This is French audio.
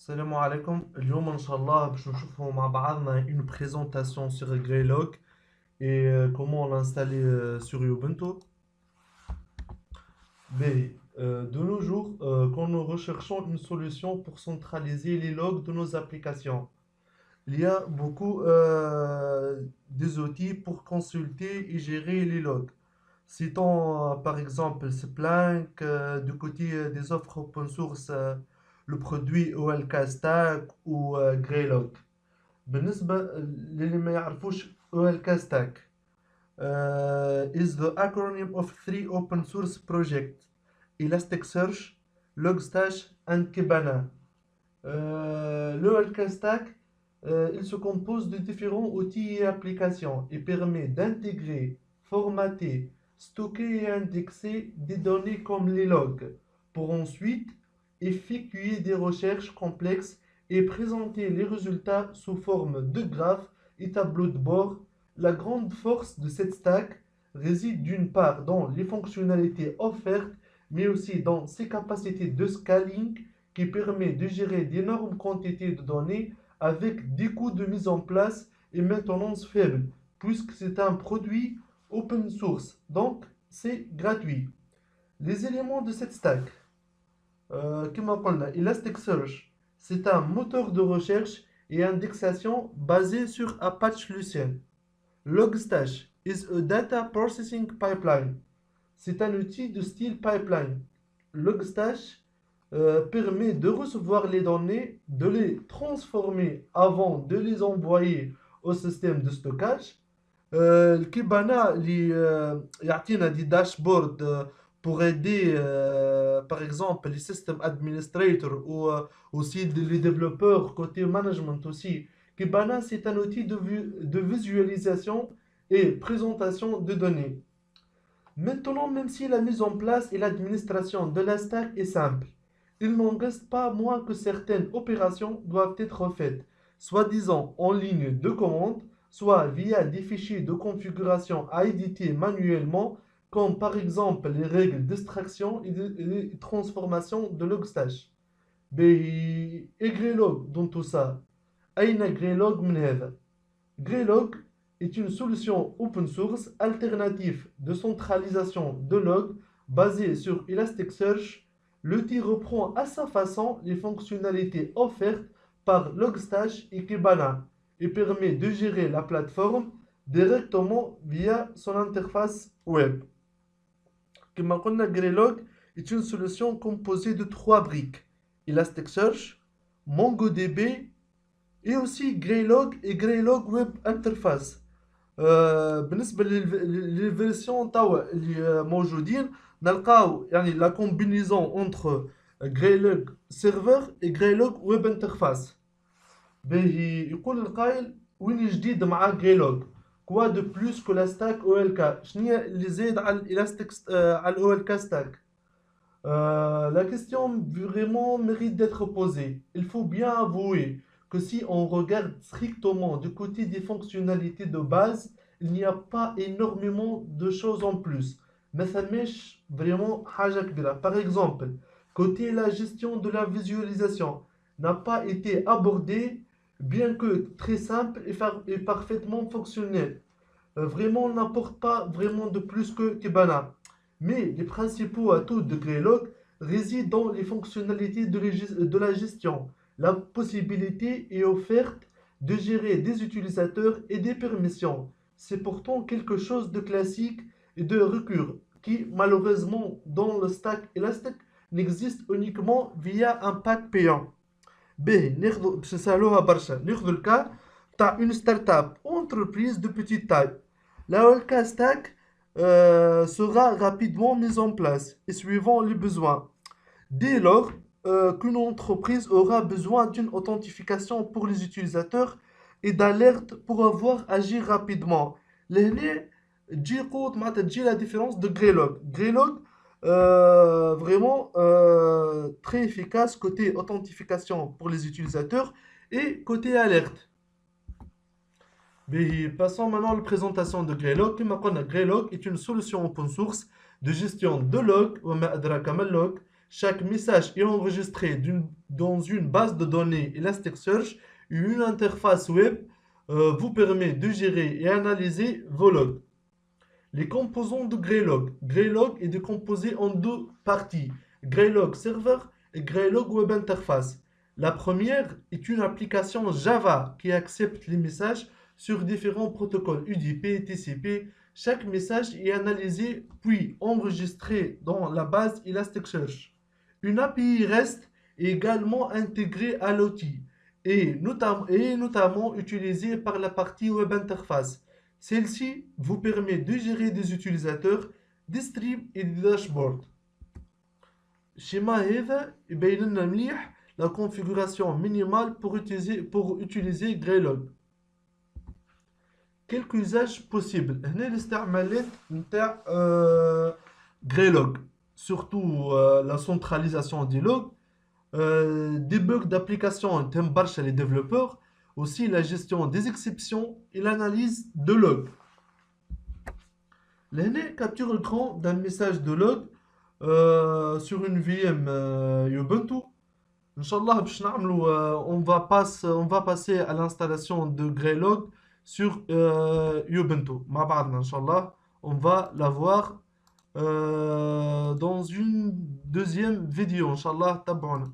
السلام عليكم. اليوم ان شاء الله باش نشوفوا مع بعضنا une présentation sur Greylog et comment l'installer sur Ubuntu. Mais de nos jours, quand nous recherchons une solution pour centraliser les logs de nos applications, il y a beaucoup des outils pour consulter et gérer les logs. Citons par exemple Splunk, du côté des offres open source, le produit OLK Stack ou Greylog. بالنسبة للي ما يعرفوش OLK Stack is the acronym of three open source projects: Elasticsearch, Logstash and Kibana. Le OLK Stack il se compose de différents outils et applications et permet d'intégrer, formater, stocker et indexer des données comme les logs pour ensuite effectuer des recherches complexes et présenter les résultats sous forme de graphes et tableaux de bord. La grande force de cette stack réside d'une part dans les fonctionnalités offertes, mais aussi dans ses capacités de scaling qui permet de gérer d'énormes quantités de données avec des coûts de mise en place et maintenance faibles, puisque c'est un produit open source, donc c'est gratuit. Les éléments de cette stack, comme on a Elasticsearch, c'est un moteur de recherche et indexation basé sur Apache Lucene. Logstash is a data processing pipeline. C'est un outil de style pipeline. Logstash permet de recevoir les données, de les transformer avant de les envoyer au système de stockage. الكيبانا اللي يعطينا des dashboards pour aider par exemple les systèmes administrators ou aussi les développeurs côté management aussi. Kibana c'est un outil de visualisation et présentation de données. Maintenant, même si la mise en place et l'administration de la stack est simple, il n'en reste pas moins que certaines opérations doivent être faites, soi-disant en ligne de commande, soit via des fichiers de configuration à éditer manuellement, comme par exemple les règles d'extraction et de transformation de Logstash. Et Greylog dans tout ça. أين Greylog من هذا؟ Greylog est une solution open source alternative de centralisation de logs basée sur Elasticsearch. L'outil reprend à sa façon les fonctionnalités offertes par Logstash et Kibana et permet de gérer la plateforme directement via son interface web. Comme on a Greylog est une solution composée de trois briques: Elasticsearch, MongoDB et aussi Greylog et Greylog Web Interface. بالنسبة للفيرسيون توا اللي موجودين نلقاو يعني لا كومبينيزون انتر Greylog سيرفر et Greylog Web Interface. باهي يقول القائل وين الجديد مع Greylog؟ كوا دو بلوس كو لا ستاك او ال كا؟ شنيا اللي زايد على الالاستيك على الاو ال كا ستاك؟ La question vraiment mérite d'être posée. Il faut bien avouer que si on regarde strictement du côté des fonctionnalités de base, il n'y a pas énormément de choses en plus. Mais ça mèche vraiment حاجة كبيرة. Par exemple, côté la gestion de la visualisation n'a pas été abordée, bien que très simple et parfaitement fonctionnel. Vraiment, on n'apporte pas vraiment de plus que Kibana. Mais les principaux atouts de Greylog résident dans les fonctionnalités de la gestion. La possibilité est offerte de gérer des utilisateurs et des permissions. C'est pourtant quelque chose de classique et de récurrent qui, malheureusement, dans le stack Elastic, n'existe uniquement via un pack payant. B, باش نسالوها برشا ناخذ الكا تاع une start-up entreprise de petite taille. La OLK Stack sera rapidement mise en place et suivant les besoins. Dès lors qu'une entreprise aura besoin d'une authentification pour les utilisateurs et d'alerte pour avoir agi rapidement. لهنا تجي قوة معناتها تجي la différence de Greylog. Greylog vraiment très efficace côté authentification pour les utilisateurs et côté alerte. Mais passons maintenant à la présentation de Greylog. Greylog est une solution open source de gestion de logs, وما أدراك ما log, Chaque message est enregistré dans une base de données Elasticsearch et une interface web vous permet de gérer et analyser vos logs. Les composants de Greylog. Greylog est décomposé en deux parties, Greylog Server et Greylog Web Interface. La première est une application Java qui accepte les messages sur différents protocoles UDP, TCP. Chaque message est analysé puis enregistré dans la base Elasticsearch. Une API REST est également intégrée à l'outil et notamment utilisée par la partie Web Interface. Celle-ci vous permet de gérer des utilisateurs, des streams et des dashboards. الشيما هذا يبين لنا مليح la configuration minimale pour utiliser Greylog. Quelques usages possibles. هنا الاستعمالات نتاع Greylog. Surtout la centralisation des logs, des bugs d'application تهم برشا les développeurs, aussi la gestion des exceptions et l'analyse de log. L'année capture écran d'un message de log sur une VM Ubuntu. Inch'Allah, on va passer à l'installation de Greylog sur Ubuntu. مع بعضنا, Inch'Allah, on va la voir dans une deuxième vidéo. Inch'Allah, tabouna.